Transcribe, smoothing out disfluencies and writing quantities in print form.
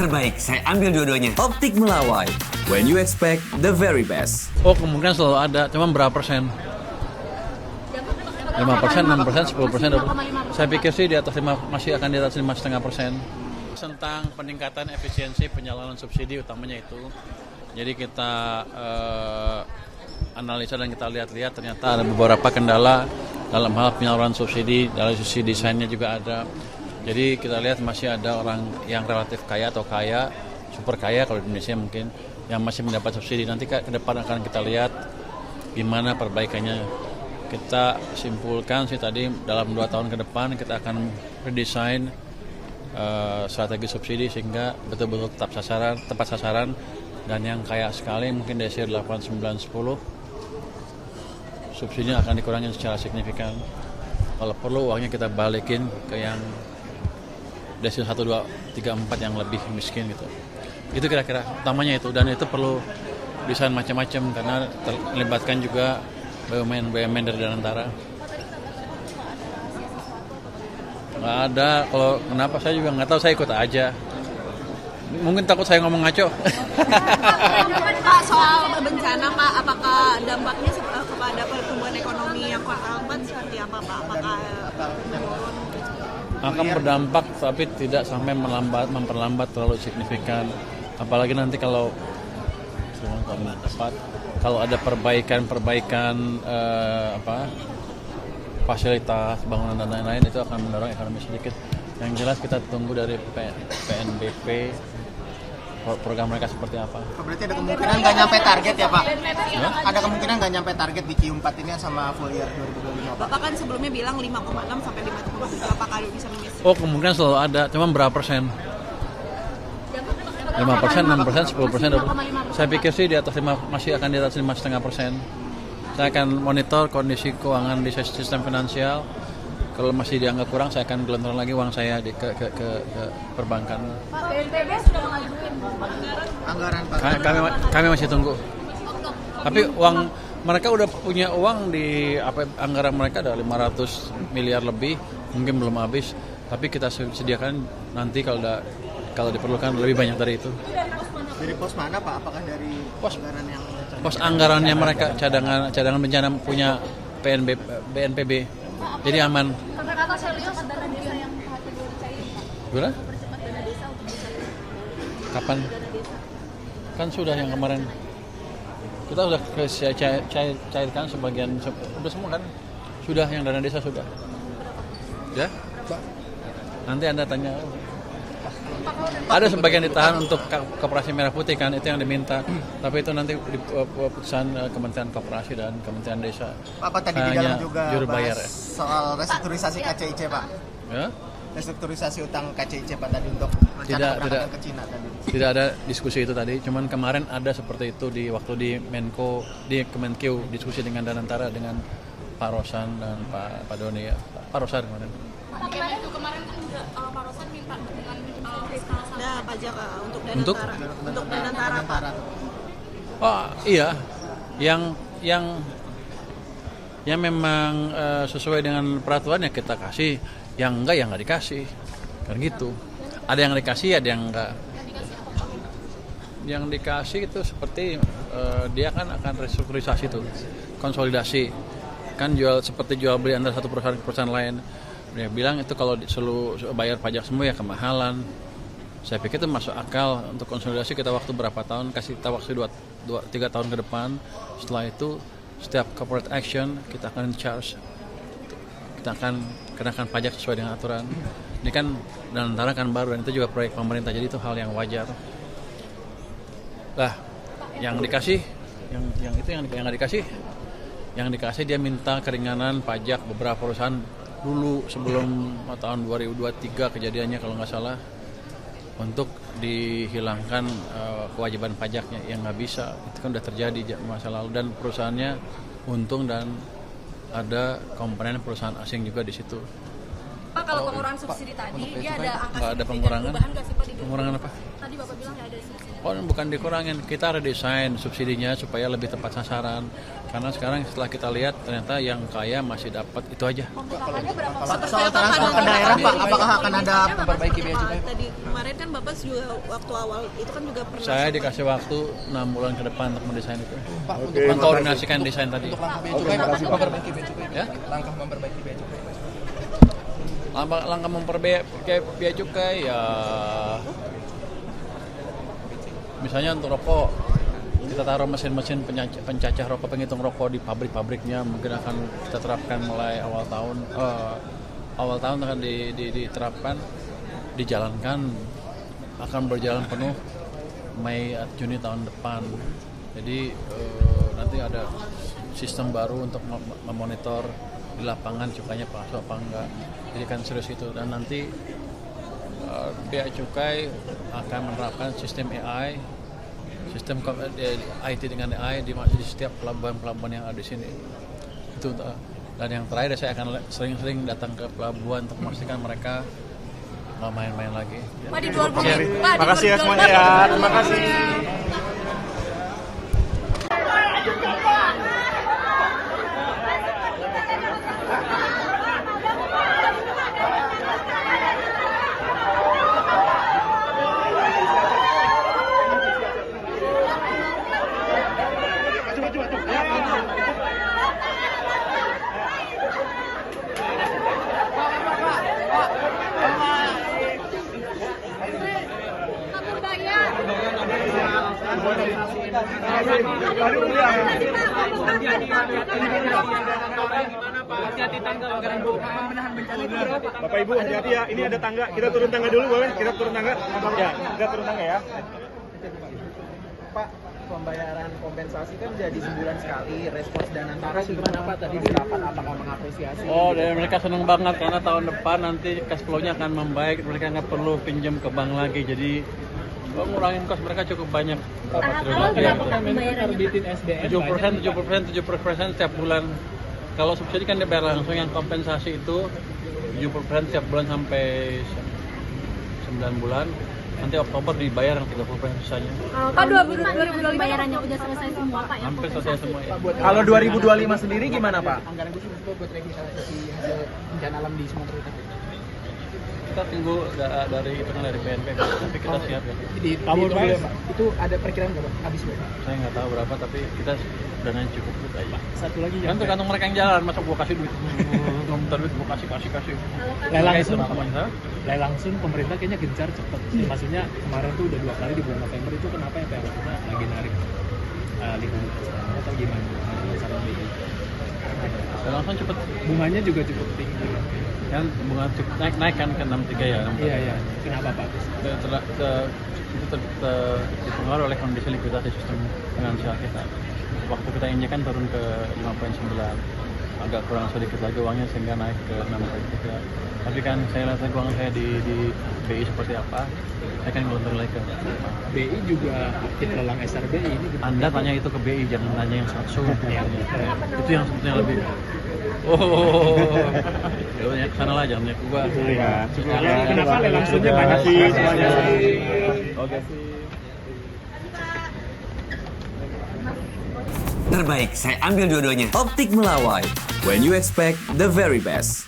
terbaik. Saya ambil dua-duanya. Optik Melawai, when you expect the very best. Oh, kemungkinan selalu ada, cuma berapa persen? 5%, 6%, 10%. Saya pikir sih di atas 5, masih akan di atas 5,5%. Tentang peningkatan efisiensi penyaluran subsidi utamanya itu. Jadi kita analisa dan kita lihat-lihat ternyata ada beberapa kendala dalam hal penyaluran subsidi, dari sisi desainnya juga ada. Jadi kita lihat masih ada orang yang relatif kaya atau kaya, super kaya kalau di Indonesia mungkin, yang masih mendapat subsidi. Nanti ke depan akan kita lihat gimana perbaikannya. Kita simpulkan sih tadi dalam 2 tahun ke depan kita akan redesign strategi subsidi sehingga betul-betul tepat sasaran, dan yang kaya sekali mungkin desir 8, 9, 10 subsidinya akan dikurangi secara signifikan. Kalau perlu uangnya kita balikin ke yang desir 1, 2, 3, 4 yang lebih miskin gitu. Itu kira-kira utamanya itu, dan itu perlu desain macam-macam karena melibatkan juga BUMN dari Danantara. Nggak ada, kalau kenapa saya juga nggak tahu, saya ikut aja. Mungkin takut saya ngomong ngaco. Pak, soal bencana Pak, apakah dampaknya kepada pertumbuhan ekonomi yang lambat seperti apa Pak? Apakah menurun? Akan berdampak, tapi tidak sampai memperlambat terlalu signifikan. Apalagi nanti kalau ada perbaikan fasilitas bangunan dan lain-lain, itu akan mendorong ekonomi sedikit. Yang jelas kita tunggu dari PNBP program mereka seperti apa. Berarti ada kemungkinan nggak nyampe target ya Pak? Ada kemungkinan nggak nyampe target di Q4 ini sama full year 2025 Pak? Bapak kan sebelumnya bilang 5,6 sampai 5,7, apakah bisa menyusul? Oh, kemungkinan selalu ada, cuma berapa persen? 5%, 6%, 10%. Saya pikir sih di atas 5, masih akan di atas 5,5%. Saya akan monitor kondisi keuangan di sistem finansial. Kalau masih dianggap kurang, saya akan gelontorkan lagi uang saya ke perbankan. Pak, BNPB sudah mengajuin Anggaran Pak. Kami masih tunggu. Tapi uang mereka udah punya uang di anggaran mereka ada 500 miliar lebih, mungkin belum habis. Tapi kita sediakan nanti kalau diperlukan lebih banyak dari itu. Dari pos mana Pak? Apakah dari anggaran yang pos anggarannya mereka cadangan bencana punya BNPB, jadi aman. kata-kata saya lihat dana desa yang dicairkan. Gimana? Percepat dana desa untuk bisa Kapan? dana desa. Kan sudah yang kemarin. Kita sudah cairkan sebagian, sudah semua kan? Sudah yang dana desa sudah. Ya? Nanti Anda tanya. Ada sebagian ditahan untuk Koperasi Merah Putih kan, itu yang diminta. Tapi itu nanti di putusan Kementerian Koperasi dan Kementerian Desa. Apa tadi di dalam juga juru bayar bahas soal restrukturisasi KCIC Pak? ya? Restrukturisasi utang KCIC Pak tadi untuk Tidak ke Cina tadi. Tidak ada diskusi itu tadi. Cuman kemarin ada seperti itu waktu di Menko, di Kemenkeu, diskusi dengan Danantara dengan Pak Rosan dan Pak Doni ya. Pak Rosan kemarin. Itu kemarin kan Pak Rosan minta dengan fiskal Ada pajak Untuk? untuk Danantara Pak. Oh iya, yang memang sesuai dengan peraturan ya kita kasih, yang enggak ya nggak dikasih, kan gitu. Ada yang dikasih, ada yang enggak. Yang dikasih itu seperti dia kan akan restrukturisasi itu, konsolidasi, kan seperti jual beli antara satu perusahaan ke perusahaan lain. Dia bilang itu kalau selalu bayar pajak semua ya kemahalan. Saya pikir itu masuk akal. Untuk konsolidasi kita waktu berapa tahun, kasih kita waktu 2-3 tahun ke depan. Setelah itu setiap corporate action kita akan charge, kita akan kenakan pajak sesuai dengan aturan. Ini kan Danantara kan baru, dan itu juga proyek pemerintah, jadi itu hal yang wajar. Lah, yang dikasih, yang nggak dikasih, yang dikasih dia minta keringanan pajak beberapa perusahaan dulu sebelum tahun 2023 kejadiannya kalau nggak salah, untuk dihilangkan kewajiban pajaknya, yang nggak bisa. Itu kan udah terjadi masa lalu, dan perusahaannya untung, dan ada komponen perusahaan asing juga di situ. Pak, kalau pengurangan subsidi tadi, dia ada angka Nggak ada pengurangan. perubahan nggak sih Pak? Pengurangan apa? Tadi Bapak bilang nggak ada subsidi. Oh, bukan dikurangin, kita redesain subsidinya supaya lebih tepat sasaran. Karena sekarang setelah kita lihat ternyata yang kaya masih dapat itu aja. Pak, soal transport ke daerah Pak, apakah akan ada memperbaiki biaya cukai? Tadi kemarin kan Bapak juga waktu awal itu kan juga pernah. Saya dikasih waktu 6 bulan ke depan untuk mendesain itu. Pak, Mengkoordinasikan desain tadi. untuk langkah biaya cukai, Pak, memperbaiki biaya cukai. Ya? Langkah memperbaiki biaya cukai. Langkah memperbaiki biaya cukai ya, misalnya untuk rokok kita taruh mesin-mesin pencacah rokok, penghitung rokok di pabrik-pabriknya, mungkin akan kita terapkan mulai awal tahun akan diterapkan, dijalankan, akan berjalan penuh Mei Juni tahun depan. Jadi nanti ada sistem baru untuk memonitor di lapangan cukainya palsu apa enggak. Jadi kan serius itu, dan nanti Bea Cukai akan menerapkan sistem AI, sistem IT dengan AI di setiap pelabuhan-pelabuhan yang ada di sini. Itu, dan yang terakhir saya akan sering-sering datang ke pelabuhan untuk memastikan mereka nggak main-main lagi. Pak, di 2000. Terima kasih ya semuanya ya. Terima kasih. Bapak Ibu hati-hati ya, ini ada tangga, kita turun tangga dulu boleh? Kita turun tangga? Ya, kita turun tangga ya. Pak, pembayaran kompensasi kan jadi sebulan sekali, respons dan antara gimana Pak tadi di rapat, apakah mengapresiasi? Oh, dan mereka senang banget karena tahun depan nanti cash flow-nya akan membaik, mereka nggak perlu pinjam ke bank lagi, jadi ngurangin kos mereka cukup banyak. Kenapa Kementerian terbitin SDM? 70% setiap bulan. Kalau subsidi kan dibayar langsung, yang kompensasi itu 70% setiap bulan sampai 9 bulan. Nanti Oktober dibayar yang 30% sisanya. Pak, 2025 bayarannya udah selesai semua Pak ya? Hampir selesai semua ya. Kalau 2025 sendiri gimana Pak? Anggaran khusus buat revitalisasi hasil bencana alam di Sumatera Utara. Kita tunggu dari hitungan dari BNP, tapi kita siap ya. Di itu ada perkiraan nggak Pak? Habis berapa? Saya nggak tahu berapa, tapi kita dananya cukup aja. Satu lagi Kan tergantung mereka yang jalan, masa gua kasih duit, minta duit gua kasih. Lelang langsung pemerintah kayaknya gencar cepet. Maksudnya kemarin tuh udah 2 kali di bulan November, itu kenapa ya PLN lagi narik lingkungan atau gimana? Langsung cepet, Bunganya juga cukup tinggi. kan bunga cukup naik kan ke 63 ya. Iya. Kenapa Pak? Itu dipengaruhi oleh kondisi likuiditas di sistem finansial kita. Waktu kita injekkan turun ke 5,9, agak kurang sedikit lagi uangnya sehingga naik ke 6,3. Tapi kan saya lihat keuangan saya di BI seperti apa, saya kan ngelontar lagi ke BI juga aktif lelang SRBI ini. Anda tanya itu ke BI, jangan tanya yang Satsu. Itu yang sebetulnya lebih. Oh, ya kesana lah, jangan ke gua. Ya, Kenapa lelang langsungnya banyak? Oke. Terbaik, saya ambil dua-duanya. Optik Melawai. When you expect the very best.